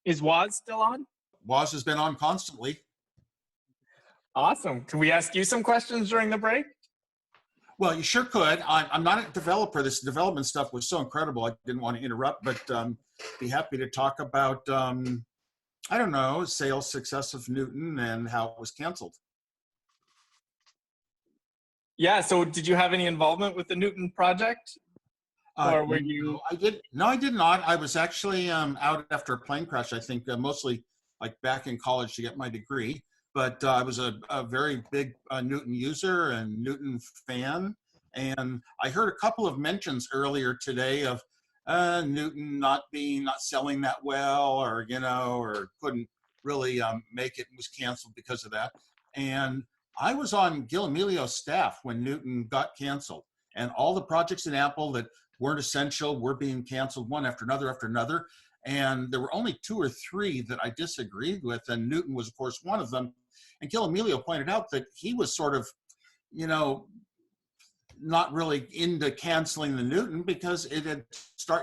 Is Woz still on? Woz has been on constantly. Awesome. Can we ask you some questions during the break? Well, you sure could. I'm not a developer. This development stuff was so incredible. I didn't want to interrupt, but be happy to talk about, I don't know, sales success of Newton and how it was canceled. Yeah. So did you have any involvement with the Newton project? Or were you? No, I did not. I was actually out after a plane crash, I think, mostly like back in college to get my degree. But I was a very big Newton user and Newton fan. And I heard a couple of mentions earlier today of Newton not selling that well, or, or couldn't really make it and was canceled because of that. And I was on Gil Emilio's staff when Newton got canceled. And all the projects in Apple that weren't essential were being canceled one after another. And there were only 2 or 3 that I disagreed with. And Newton was, of course, one of them. And Gil Emilio pointed out that he was sort of, not really into canceling the Newton because it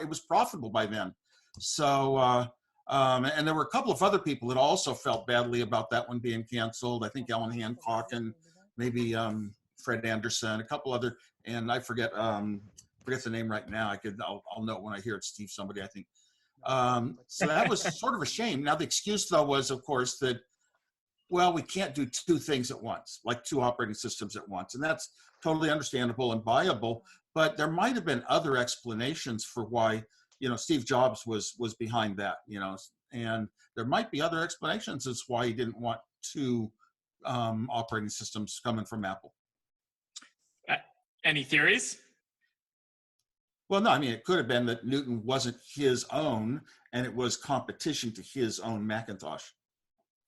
was profitable by then. So, and there were a couple of other people that also felt badly about that one being canceled. I think Alan Hancock and maybe Fred Anderson, a couple other, and I forget the name right now. I'll know it when I hear it. Steve somebody, I think. So that was sort of a shame. Now the excuse though was, of course, that, well, we can't do 2 things at once, like 2 operating systems at once. And that's totally understandable and viable, but there might have been other explanations for why, Steve Jobs was behind that, and there might be other explanations as why he didn't want 2 operating systems coming from Apple. Any theories? Well, no, I mean, it could have been that Newton wasn't his own and it was competition to his own Macintosh.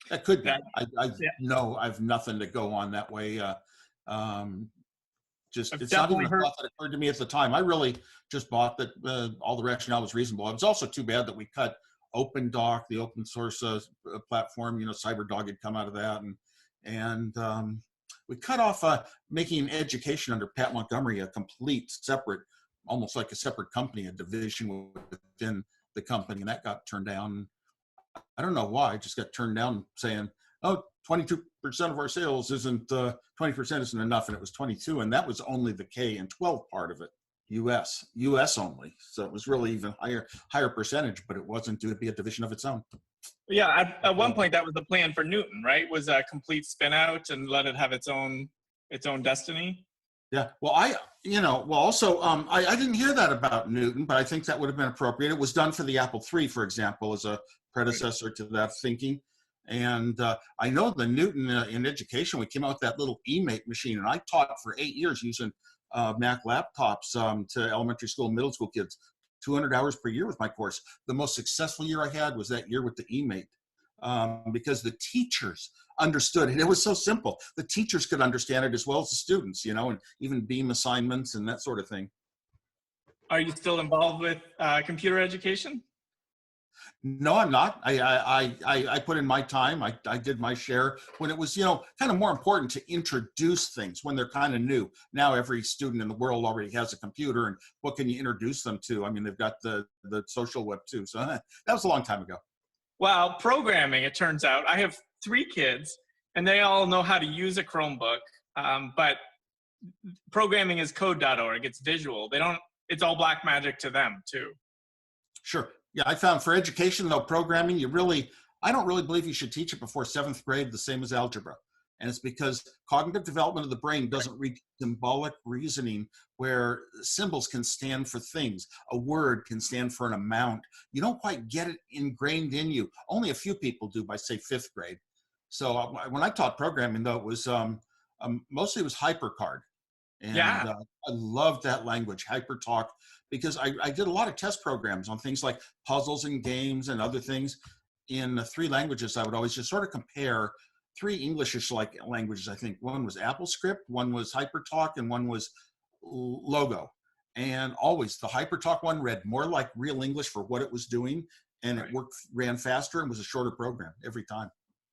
That could be. I know I've nothing to go on that way. It's not even a thought that occurred to me at the time. I really just bought that all the rationale was reasonable. It was also too bad that we cut OpenDoc, the open source platform. CyberDog had come out of that, and we cut off making education under Pat Montgomery a complete separate, almost like a separate company, a division within the company, and that got turned down. I don't know why. It just got turned down, saying, "Oh, 22% of our sales isn't 20% isn't enough," and it was 22, and that was only the K and 12 part of it, U.S. only. So it was really even higher percentage, but it wasn't due to be a division of its own. Yeah, at one point that was the plan for Newton, right? Was a complete spin out and let it have its own destiny. Yeah. Well, I didn't hear that about Newton, but I think that would have been appropriate. It was done for the Apple III, for example, as a predecessor to that thinking. And I know the Newton in education, we came out with that little eMate machine, and I taught for 8 years using Mac laptops to elementary school and middle school kids, 200 hours per year with my course. The most successful year I had was that year with the eMate, because the teachers understood it. It was so simple. The teachers could understand it as well as the students, and even beam assignments and that sort of thing. Are you still involved with computer education? No, I'm not. I put in my time. I did my share when it was, kind of more important to introduce things when they're kind of new. Now every student in the world already has a computer, and what can you introduce them to? I mean, they've got the social web too. So that was a long time ago. Well, programming, it turns out. I have 3 kids, and they all know how to use a Chromebook, but programming is code.org. It's visual. It's all black magic to them too. Sure. Yeah, I found for education, though, programming, I don't really believe you should teach it before 7th grade, the same as algebra. And it's because cognitive development of the brain doesn't reach symbolic reasoning where symbols can stand for things. A word can stand for an amount. You don't quite get it ingrained in you. Only a few people do by, say, 5th grade. So when I taught programming, though, it was mostly it was HyperCard. And I loved that language, HyperTalk, because I did a lot of test programs on things like puzzles and games and other things in the 3 languages. I would always just sort of compare 3 Englishish-like languages, I think. One was AppleScript, one was HyperTalk, and one was Logo. And always the HyperTalk one read more like real English for what it was doing, and it ran faster and was a shorter program every time.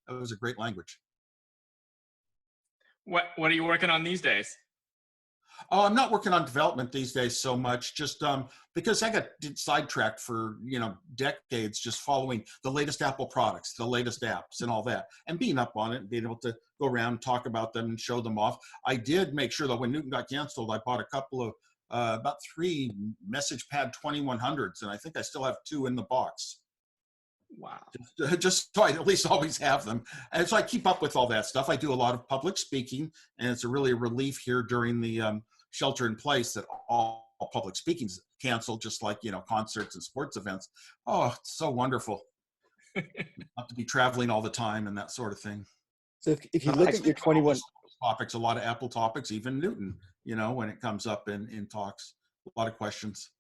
It was a great language. What are you working on these days? Oh, I'm not working on development these days so much, just because I got sidetracked for decades, just following the latest Apple products, the latest apps, and all that, and being up on it and being able to go around and talk about them and show them off. I did make sure that when Newton got canceled, I bought a couple of about 3 message pad 2100s, and I think I still have 2 in the box. Wow. Just so I at least always have them. And so I keep up with all that stuff. I do a lot of public speaking, and it's really a relief here during the shelter in place that all public speaking's canceled, just like, concerts and sports events. Oh, it's so wonderful. Not to be traveling all the time and that sort of thing. So if you look at your 21 topics, a lot of Apple topics, even Newton, when it comes up in talks, a lot of questions.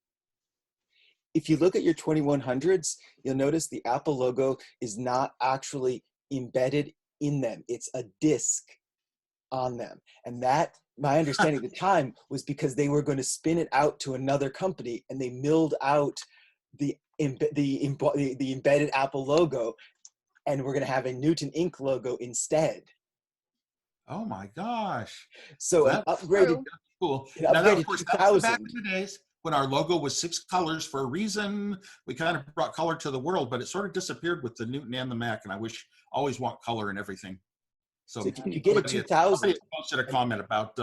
If you look at your 2100s, you'll notice the Apple logo is not actually embedded in them. It's a disc on them. And that, my understanding at the time, was because they were going to spin it out to another company, and they milled out the embedded Apple logo, and we're going to have a Newton Inc. logo instead. Oh my gosh. So that's an upgraded, cool. An upgraded 2000. Back in the days when our logo was 6 colors for a reason. We kind of brought color to the world, but it sort of disappeared with the Newton and the Mac, and I always want color in everything. So if you get a 2000, somebody posted a comment about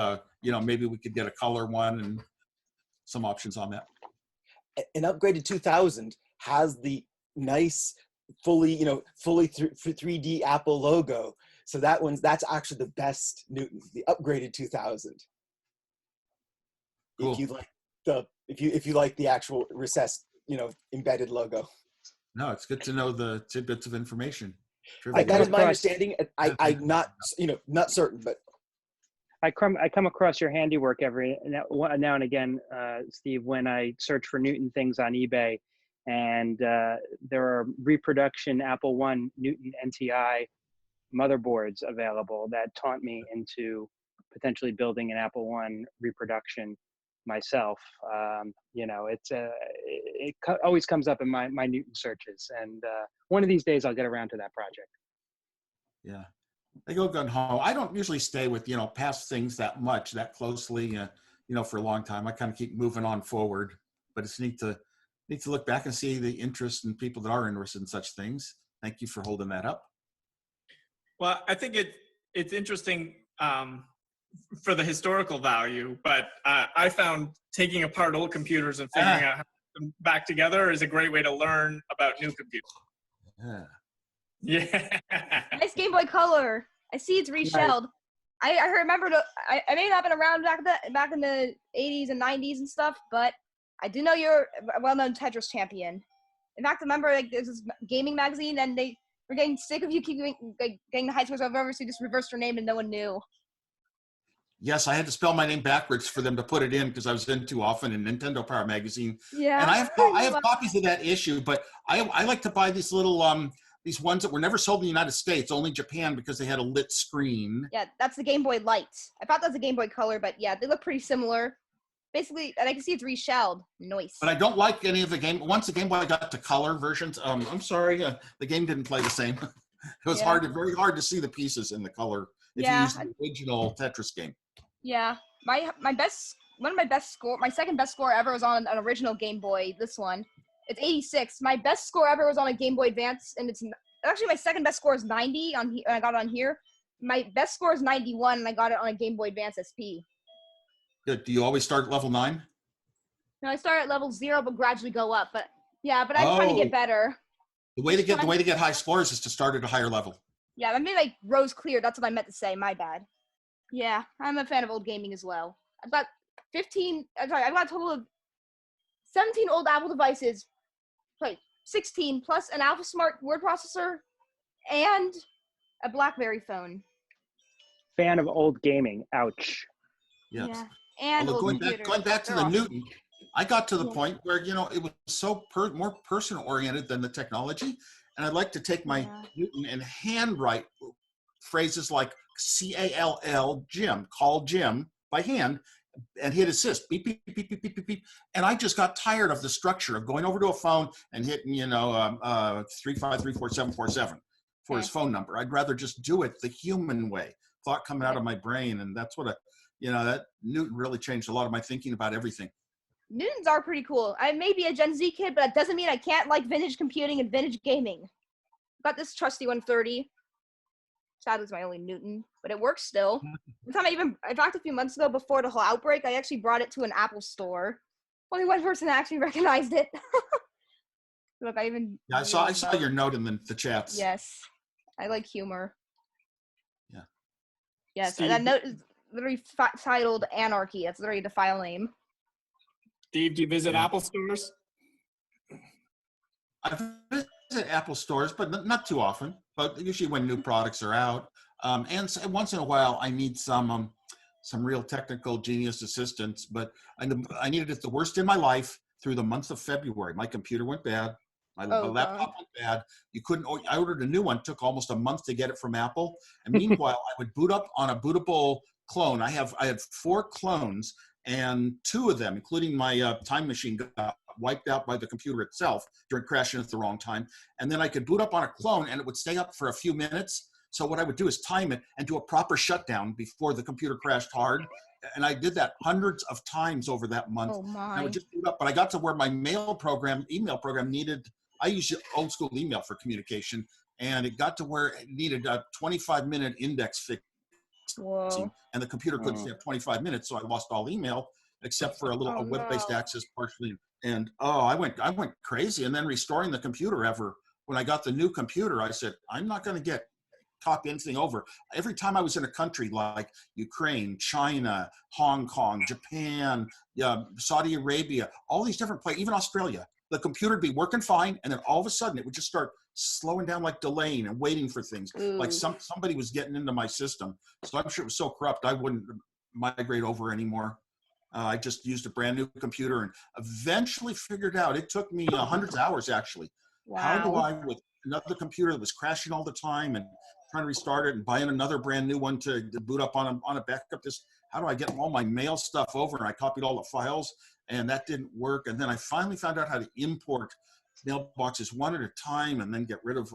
maybe we could get a color one and some options on that. An upgraded 2000 has the nice fully 3D Apple logo. So that's actually the best Newton, the upgraded 2000. Cool. If you like the actual recessed, embedded logo. No, it's good to know the tidbits of information. That is my understanding. I'm not certain, but I come across your handiwork every now and again, Steve, when I search for Newton things on eBay, and there are reproduction Apple I Newton NTI motherboards available that taunt me into potentially building an Apple I reproduction myself. It always comes up in my Newton searches, and one of these days I'll get around to that project. Yeah, they go gun ho. I don't usually stay with past things that closely, for a long time. I kind of keep moving on forward, but it's neat to look back and see the interest in people that are interested in such things. Thank you for holding that up. Well, I think it's interesting for the historical value, but I found taking apart old computers and figuring out how to put them back together is a great way to learn about new computers. Yeah. Nice Game Boy Color. I see it's reshelled. I remember I may not have been around back in the 80s and 90s and stuff, but I do know you're a well-known Tetris champion. In fact, I remember there's this gaming magazine, and they were getting sick of you getting the high scores over, so you just reversed your name and no one knew. Yes, I had to spell my name backwards for them to put it in because I was in too often in Nintendo Power magazine. Yeah. And I have copies of that issue, but I like to buy these little these ones that were never sold in the United States, only Japan, because they had a lit screen. Yeah, that's the Gameboy Lights. I thought that was a Game Boy Color, but yeah, they look pretty similar. Basically, and I can see it's reshelled. Nice. But I don't like any of the game. Once the Game Boy got to color versions, I'm sorry, the game didn't play the same. It was very hard to see the pieces in the color if you used the original Tetris game. Yeah, my second best score ever was on an original Game Boy. This one, it's 86. My best score ever was on a Game Boy Advance, and it's actually my second best score is 90 and I got it on here. My best score is 91, and I got it on a Game Boy Advance SP. Good. Do you always start at level 9? No, I start at level 0, but gradually go up. But I'm trying to get better. The way to get high scores is to start at a higher level. Yeah, I mean rose clear. That's what I meant to say. My bad. Yeah, I'm a fan of old gaming as well. I've got I've got a total of 17 old Apple devices. 16 plus an AlphaSmart word processor and a BlackBerry phone. Fan of old gaming. Ouch. Yes. Yeah. And going back to the Newton, I got to the point where it was so more person oriented than the technology, and I'd like to take my Newton and handwrite phrases like CALL Jim, call Jim by hand, and hit assist, beep beep beep beep beep beep beep. And I just got tired of the structure of going over to a phone and hitting 3534747 for his phone number. I'd rather just do it the human way, thought coming out of my brain, and that's what you know, that Newton really changed a lot of my thinking about everything. Newtons are pretty cool. I may be a Gen Z kid, but that doesn't mean I can't like vintage computing and vintage gaming. Got this trusty 130. Sadly, it's my only Newton, but it works still. One time in fact, a few months ago before the whole outbreak, I actually brought it to an Apple store. Only one person actually recognized it. Look, I even. Yeah, I saw your note in the chats. Yes, I like humor. Yeah. Yes, Steve, and that note is literally titled Anarchy. That's literally the file name. Steve, do you visit Apple stores? I visit Apple stores, but not too often. But usually when new products are out, and once in a while I need some real technical genius assistance. But I needed it the worst in my life through the month of February. My computer went bad. My laptop went bad. You couldn't. I ordered a new one. Took almost a month to get it from Apple. And meanwhile, I would boot up on a bootable clone. I had 4 clones, and 2 of them, including my time machine, got wiped out by the computer itself during crashing at the wrong time. And then I could boot up on a clone, and it would stay up for a few minutes. So what I would do is time it and do a proper shutdown before the computer crashed hard. And I did that hundreds of times over that month. Oh my! I would just boot up, but I got to where my email program needed. I use old school email for communication, and it got to where it needed a 25-minute index fix. Whoa. And the computer couldn't stay up 25 minutes, so I lost all email except for a web-based access partially. And I went crazy. And then restoring the computer when I got the new computer, I said, I'm not going to copy anything over. Every time I was in a country like Ukraine, China, Hong Kong, Japan, Saudi Arabia, all these different places, even Australia, the computer would be working fine, and then all of a sudden it would just start slowing down, like delaying and waiting for things. Like somebody was getting into my system. So I'm sure it was so corrupt I wouldn't migrate over anymore. I just used a brand new computer and eventually figured out, it took me hundreds of hours actually. Wow. How do I, with another computer that was crashing all the time and trying to restart it and buying another brand new one to boot up on a backup, how do I get all my mail stuff over? And I copied all the files, and that didn't work. And then I finally found out how to import mailboxes one at a time and then get rid of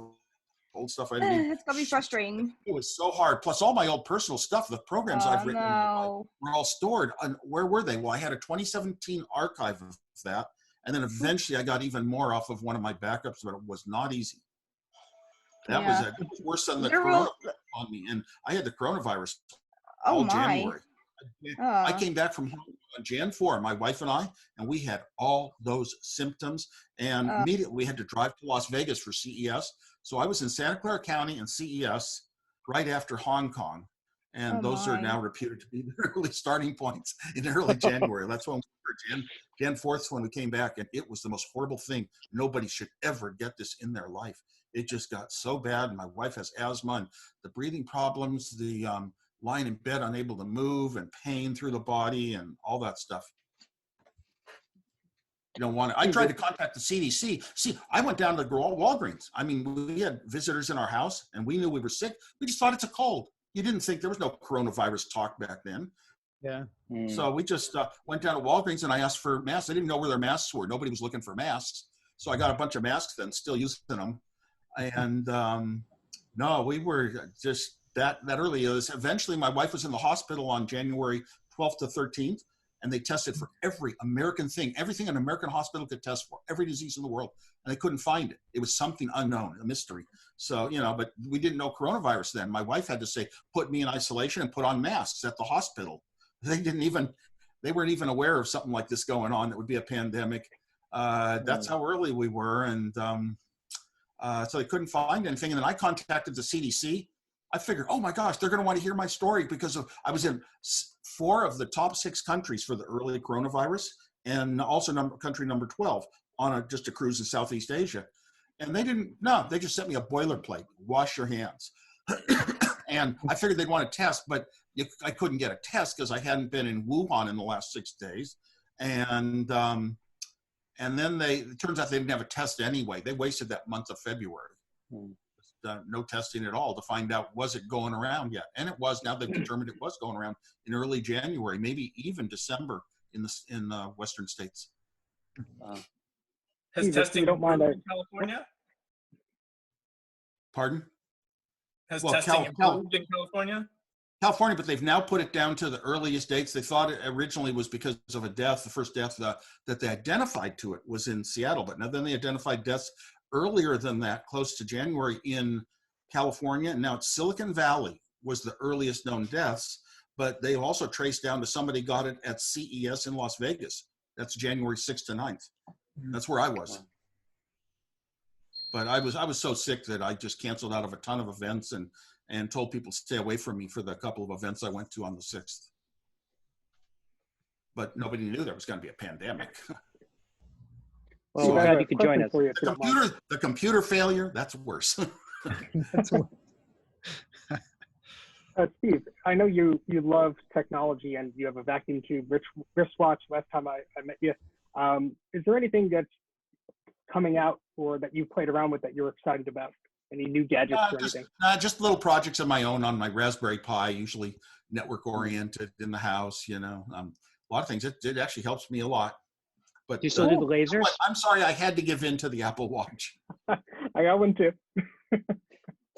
old stuff I didn't need. It's gonna be frustrating. It was so hard. Plus all my old personal stuff, the programs I've written were all stored. Where were they? Well, I had a 2017 archive of that. And then eventually I got even more off of one of my backups, but it was not easy. That was worse than the coronavirus on me. And I had the coronavirus all January. I came back from home on Jan 4, my wife and we had all those symptoms. And immediately we had to drive to Las Vegas for CES. So I was in Santa Clara County and CES right after Hong Kong. And those are now reputed to be the early starting points in early January. That's when we were Jan 4th when we came back, and it was the most horrible thing. Nobody should ever get this in their life. It just got so bad. My wife has asthma and the breathing problems, the lying in bed, unable to move, and pain through the body and all that stuff. You don't want to. I tried to contact the CDC. See, I went down to the Walgreens. I mean, we had visitors in our house, and we knew we were sick. We just thought it's a cold. You didn't think there was no coronavirus talk back then. Yeah. So we just went down to Walgreens, and I asked for masks. I didn't know where their masks were. Nobody was looking for masks. So I got a bunch of masks then, still using them. And no, we were just that early. Eventually, my wife was in the hospital on January 12th to 13th, and they tested for every American thing, everything an American hospital could test for, every disease in the world, and they couldn't find it. It was something unknown, a mystery. So, but we didn't know coronavirus then. My wife had to say, put me in isolation and put on masks at the hospital. They weren't even aware of something like this going on that would be a pandemic. That's how early we were. And so they couldn't find anything. And then I contacted the CDC. I figured, oh my gosh, they're going to want to hear my story because I was in 4 of the top 6 countries for the early coronavirus, and also country number 12 on just a cruise in Southeast Asia. And they just sent me a boilerplate, wash your hands. And I figured they'd want a test, but I couldn't get a test because I hadn't been in Wuhan in the last 6 days. And then it turns out they didn't have a test anyway. They wasted that month of February. No testing at all to find out, was it going around yet? And it was. Now they've determined it was going around in early January, maybe even December in the Western states. Has testing improved in California? Pardon? Has testing improved in California? California, but they've now put it down to the earliest dates. They thought it originally was because of a death. The first death that they identified to it was in Seattle, but now then they identified deaths earlier than that, close to January in California. And now it's Silicon Valley was the earliest known deaths, but they also traced down to somebody got it at CES in Las Vegas. That's January 6th to 9th. That's where I was. But I was so sick that I just canceled out of a ton of events and told people to stay away from me for the couple of events I went to on the 6th. But nobody knew there was going to be a pandemic. Well, So we're glad you could join us. The computer failure, that's worse. Steve, I know you love technology and you have a vacuum tube wristwatch last time I met you. Is there anything that's coming out or that you played around with that you're excited about? Any new gadgets or anything? Just little projects of my own on my Raspberry Pi, usually network oriented in the house, a lot of things. It actually helps me a lot. But Do you still do the lasers? I'm sorry, I had to give in to the Apple Watch. I got one too. Do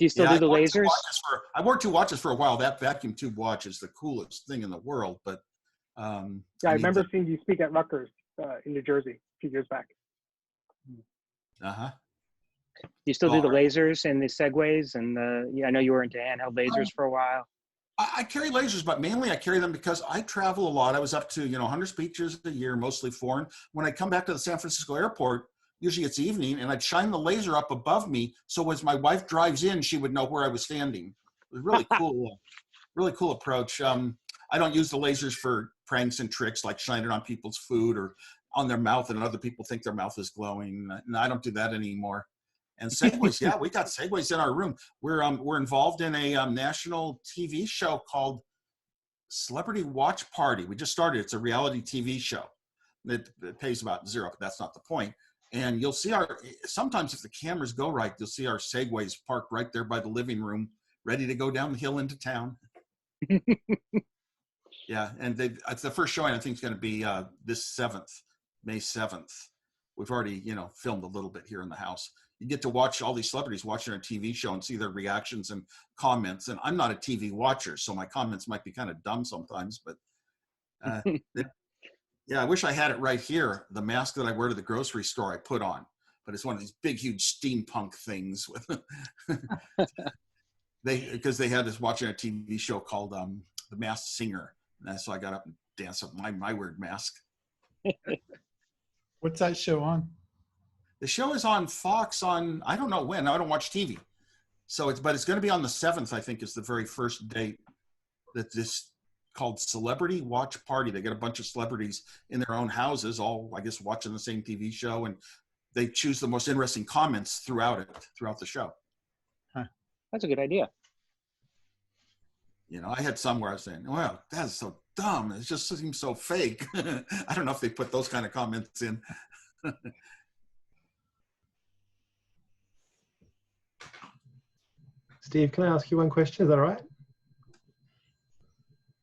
you still do the lasers? I wore 2 watches for a while. That vacuum tube watch is the coolest thing in the world. But I remember seeing you speak at Rutgers in New Jersey a few years back. Uh-huh. Do you still do the lasers and the segways? And I know you were into handheld lasers for a while. I carry lasers, but mainly I carry them because I travel a lot. I was up to 100 speeches a year, mostly foreign. When I come back to the San Francisco airport, usually it's evening, and I'd shine the laser up above me, so as my wife drives in, she would know where I was standing. It was really cool, really cool approach. I don't use the lasers for pranks and tricks like shining on people's food or on their mouth, and other people think their mouth is glowing. No, I don't do that anymore. And segways, yeah, we got segways in our room. We're involved in a national TV show called Celebrity Watch Party. We just started. It's a reality TV show. It pays about $0, but that's not the point. And you'll see sometimes if the cameras go right, you'll see our segways parked right there by the living room, ready to go down the hill into town. Yeah, and it's the first showing I think is going to be this May 7th. We've already, filmed a little bit here in the house. You get to watch all these celebrities watching our TV show and see their reactions and comments. And I'm not a TV watcher, so my comments might be kind of dumb sometimes, but yeah, I wish I had it right here. The mask that I wear to the grocery store I put on, but it's one of these big, huge steampunk things with because they had this watching a TV show called The Masked Singer. And so I got up and danced up my weird mask. What's that show on? The show is on Fox on, I don't know when. I don't watch TV. But it's going to be on the 7th, I think, is the very first date that this called Celebrity Watch Party. They get a bunch of celebrities in their own houses, all, I guess, watching the same TV show. And they choose the most interesting comments throughout the show. Huh. That's a good idea. I had some where I was saying, well, that's so dumb. It just seems so fake. I don't know if they put those kind of comments in. Steve, can I ask you one question? Is that all right?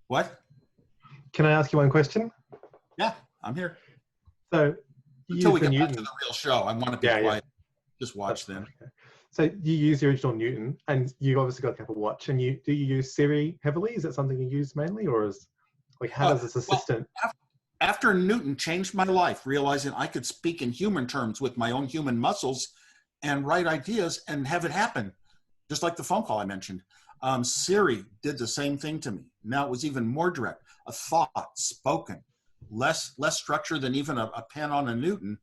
What? Can I ask you one question? Yeah, I'm here. So until we get back to the real show, I want to be quiet. Yeah. Just watch them. Okay. So you use the original Newton, and you obviously got the Apple Watch. And do you use Siri heavily? Is that something you use mainly, or how does this assistant? Well, after Newton changed my life, realizing I could speak in human terms with my own human muscles and write ideas and have it happen, just like the phone call I mentioned. Siri did the same thing to me. Now it was even more direct, a thought spoken, less structure than even a pen on a Newton.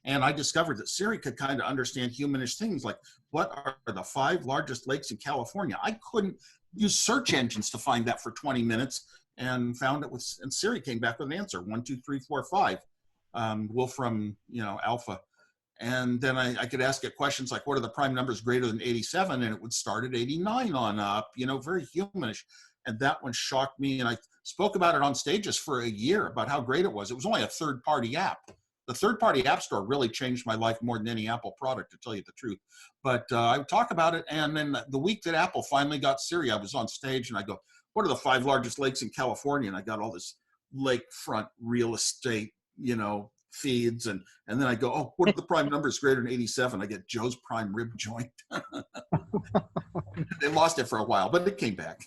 And I discovered that Siri could kind of understand humanish things like, what are the 5 largest lakes in California? I couldn't use search engines to find that for 20 minutes and found it and Siri came back with an answer, 1, 2, 3, 4, 5, Wolfram, Alpha. And then I could ask it questions like, what are the prime numbers greater than 87? And it would start at 89 on up, very humanish. And that one shocked me. And I spoke about it on stages for a year about how great it was. It was only a third-party app. The third-party app store really changed my life more than any Apple product, to tell you the truth. But I would talk about it. And then the week that Apple finally got Siri, I was on stage and I go, what are the 5 largest lakes in California? And I got all this lakefront real estate, feeds, and then I go, oh, what are the prime numbers greater than 87? I get Joe's prime rib joint. They lost it for a while, but it came back.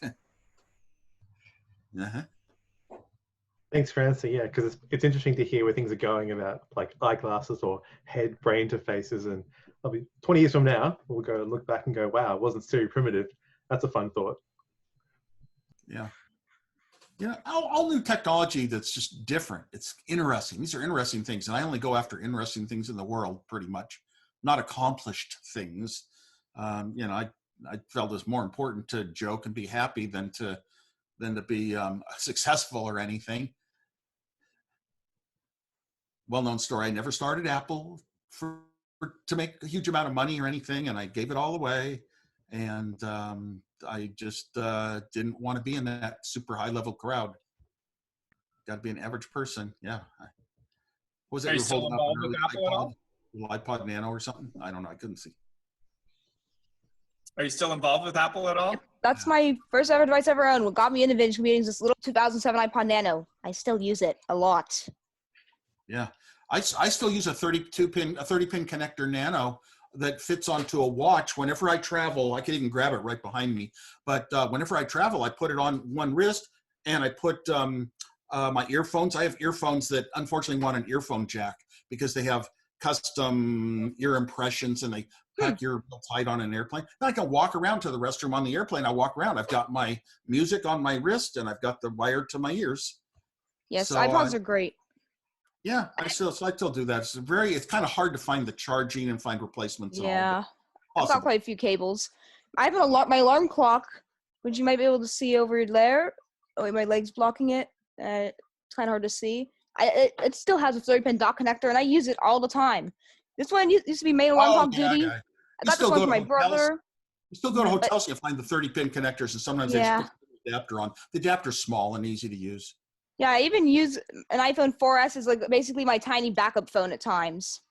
Thanks for answering. Yeah, because it's interesting to hear where things are going about like eyeglasses or head brain interfaces, and I'll be 20 years from now, we'll go look back and go, wow, it wasn't so primitive. That's a fun thought. Yeah. All new technology that's just different. It's interesting. These are interesting things, and I only go after interesting things in the world, pretty much, not accomplished things. I felt it was more important to joke and be happy than to be successful or anything. Well-known story. I never started Apple to make a huge amount of money or anything, and I gave it all away. And I just didn't want to be in that super high-level crowd. Got to be an average person. Yeah. Was it? Are you still involved with Apple at all? iPod Nano or something? I don't know. I couldn't see. Are you still involved with Apple at all? That's my first ever device ever owned. What got me into vintage meetings, this little 2007 iPod Nano. I still use it a lot. Yeah. I still use a 30-pin connector Nano that fits onto a watch. Whenever I travel, I can even grab it right behind me. But whenever I travel, I put it on one wrist, and I put my earphones. I have earphones that unfortunately want an earphone jack because they have custom ear impressions, and they pack your real tight on an airplane. And I can walk around to the restroom on the airplane. I walk around. I've got my music on my wrist, and I've got the wire to my ears. Yes, So iPods are great. Yeah, I still do that. It's kind of hard to find the charging and find replacements. Yeah, And I've got quite a few cables. I have my alarm clock, which you might be able to see over there. Oh, wait, my leg's blocking it. It's kind of hard to see. It still has a 30-pin dock connector, and I use it all the time. This one used to be main alarm clock duty. I got this one for my brother. You still go to hotels, you find the 30-pin connectors, and sometimes they just put the adapter on. The adapter's small and easy to use. Yeah, I even use an iPhone 4S as like basically my tiny backup phone at times.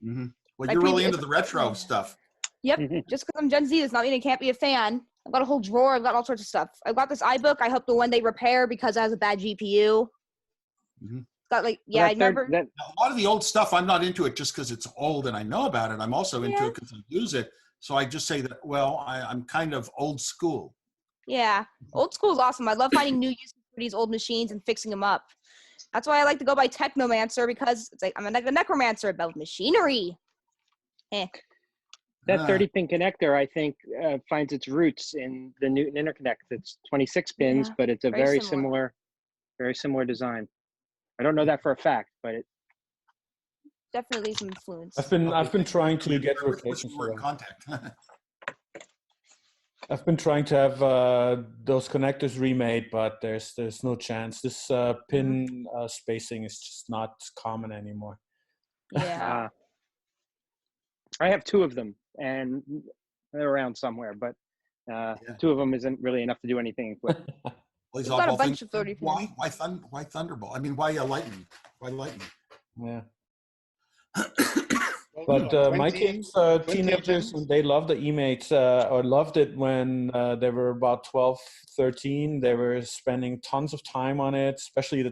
Mm-hmm. Well, you're really into the retro stuff. Yep. Just because I'm Gen Z does not mean I can't be a fan. I've got a whole drawer. I've got all sorts of stuff. I've got this iBook. I hope to one day repair because it has a bad GPU. Mm-hmm. Got I remember. A lot of the old stuff, I'm not into it just because it's old and I know about it. I'm also into it because I use it. So I just say that, well, I'm kind of old school. Yeah. Old school is awesome. I love finding new uses for these old machines and fixing them up. That's why I like to go by Technomancer, because it's like I'm a necromancer about machinery. That 30-pin connector, I think, finds its roots in the Newton interconnect. It's 26 pins, but it's a very similar design. I don't know that for a fact, but it definitely some influence. I've been trying to get rotation for contact. I've been trying to have those connectors remade, but there's no chance. This pin spacing is just not common anymore. Yeah. I have two of them, and they're around somewhere, but two of them isn't really enough to do anything with. We've got a bunch of 30 pins. Why Thunderbolt? I mean, why Lightning? Why Lightning? Yeah. But my kids, teenagers, they love the eMates, or loved it when they were about 12, 13. They were spending tons of time on it, especially the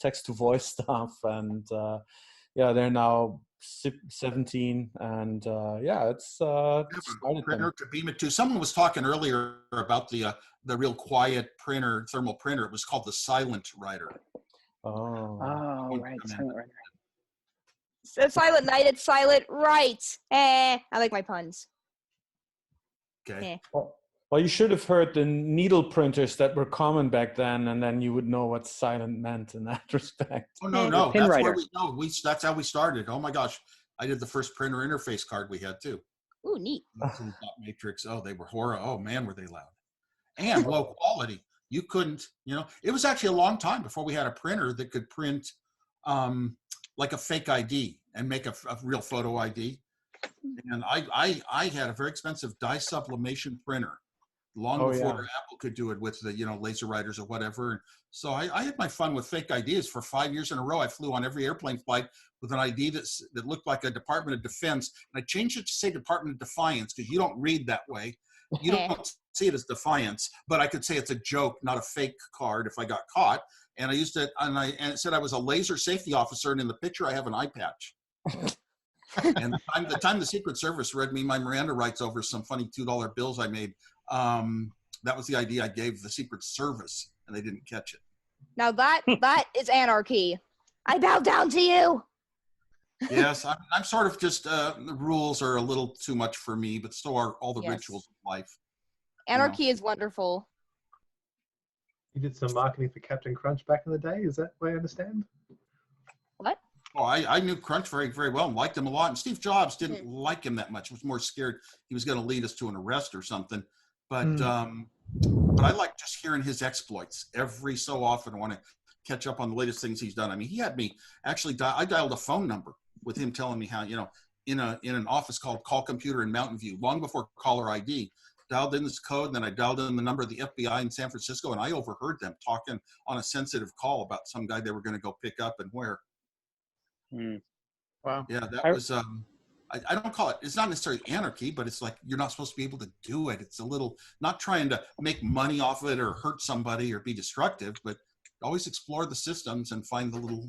text-to-voice stuff. And they're now 17, and it's printer to beam it to. Someone was talking earlier about the real quiet printer, thermal printer. It was called the Silent Writer. Oh, right, Silent Writer. It's Silent Night, it's Silent Right. I like my puns. Okay. Well, you should have heard the needle printers that were common back then, and then you would know what silent meant in that respect. Oh, no. That's how we started. Oh, my gosh. I did the first printer interface card we had, too. Ooh, neat. Dot matrix. Oh, they were horror. Oh, man, were they loud. And low quality. You couldn't, it was actually a long time before we had a printer that could print like a fake ID and make a real photo ID. And I had a very expensive dye sublimation printer long before Apple could do it with the, laser writers or whatever. So I had my fun with fake IDs for 5 years in a row. I flew on every airplane flight with an ID that looked like a Department of Defense. And I changed it to say Department of Defiance because you don't read that way. You don't see it as defiance, but I could say it's a joke, not a fake card if I got caught. And I used it, and it said I was a laser safety officer, and in the picture I have an eye patch. And the time the Secret Service read me my Miranda rights over some funny $2 bills I made, that was the idea I gave the Secret Service, and they didn't catch it. Now that is anarchy. I bow down to you. Yes, I'm sort of just the rules are a little too much for me, but so are all the Yes. rituals of life. Anarchy is wonderful. You did some marketing for Captain Crunch back in the day. Is that what I understand? What? Oh, I knew Crunch very, very well and liked him a lot. And Steve Jobs didn't like him that much. He was more scared he was going to lead us to an arrest or something. But I like just hearing his exploits every so often. I want to catch up on the latest things he's done. I mean, he had me actually I dialed a phone number with him telling me how, in an office called Call Computer in Mountain View, long before caller ID, dialed in this code, and then I dialed in the number of the FBI in San Francisco, and I overheard them talking on a sensitive call about some guy they were going to go pick up and where. Wow. Yeah, that was, I don't call it, it's not necessarily anarchy, but it's like you're not supposed to be able to do it. It's a little, not trying to make money off of it or hurt somebody or be destructive, but always explore the systems and find the little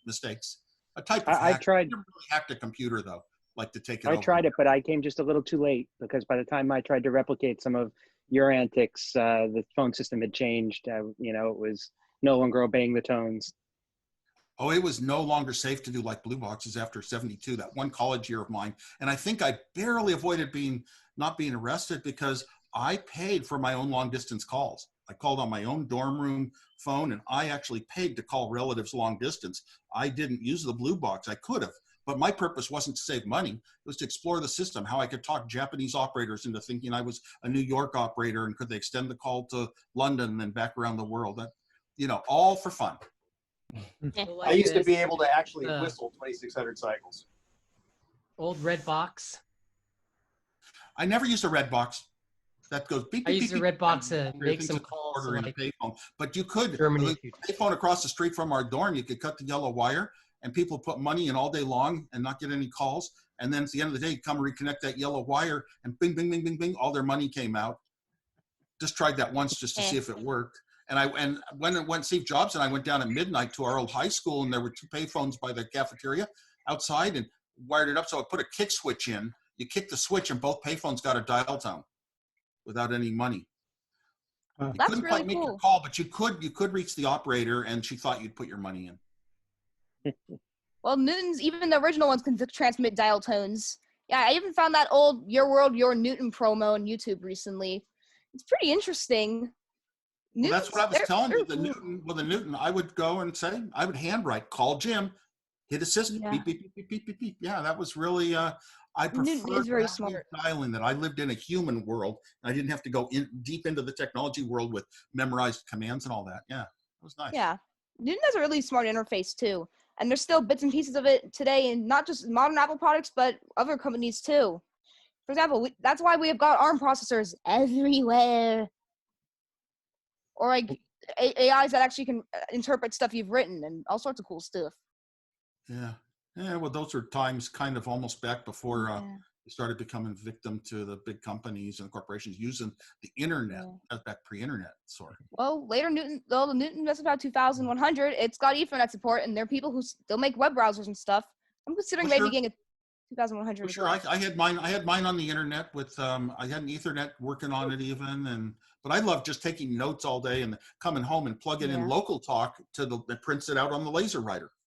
mistakes. A type of hack. tried. I never really hacked a computer, though, like to take it I over. tried it, but I came just a little too late because by the time I tried to replicate some of your antics, the phone system had changed. It was no longer obeying the tones. Oh, it was no longer safe to do like blue boxes after 72, that one college year of mine. And I think I barely avoided not being arrested because I paid for my own long distance calls. I called on my own dorm room phone, and I actually paid to call relatives long distance. I didn't use the blue box. I could have, but my purpose wasn't to save money. It was to explore the system, how I could talk Japanese operators into thinking I was a New York operator, and could they extend the call to London and then back around the world. That, all for fun. I used to be able to actually whistle 2,600 cycles. Old red box. I never used a red box. That goes beep, beep, I used beep, a red box beep, to make some calls. order in a payphone. But you could, Germany, the payphone across the street from our dorm, you could cut the yellow wire, and people put money in all day long and not get any calls. And then at the end of the day, you come reconnect that yellow wire, and bing, bing, bing, bing, bing, all their money came out. Just tried that once just to see if it worked. And when Steve Jobs and I went down at midnight to our old high school, and there were 2 payphones by the cafeteria outside, and wired it up. So I put a kick switch in. You kick the switch, and both payphones got a dial tone without any money. You That's couldn't really quite make cool. your call, but you could reach the operator, and she thought you'd put your money in. Well, Newton's, even the original ones can transmit dial tones. Yeah, I even found that old Your World, Your Newton promo on YouTube recently. It's pretty interesting. Well, that's what I was telling you. they're cool. The Newton, I would go and say, I would handwrite, call Jim, hit assist, Yeah. beep, beep, beep, beep, beep, beep, beep. Yeah, that was really, I Newton prefer is very that way of smart. dialing, that I lived in a human world, and I didn't have to go deep into the technology world with memorized commands and all that. Yeah, it was nice. Yeah. Newton has a really smart interface too. And there's still bits and pieces of it today, and not just modern Apple products, but other companies too. For example, that's why we have got ARM processors everywhere. Or like AIs that actually can interpret stuff you've written and all sorts of cool stuff. Yeah. Yeah, well, those are times kind of almost back before we started becoming victim to the big companies and corporations using the internet. That's back pre-internet, sort of. Well, later the Newton, that's about 2100. It's got Ethernet support, and there are people who still make web browsers and stuff. I'm considering maybe getting a 2100. Well, sure, I had mine. I had mine on the internet with. I had an Ethernet working on it even, but I love just taking notes all day and coming home and plugging in local talk to it prints it out on the laser writer.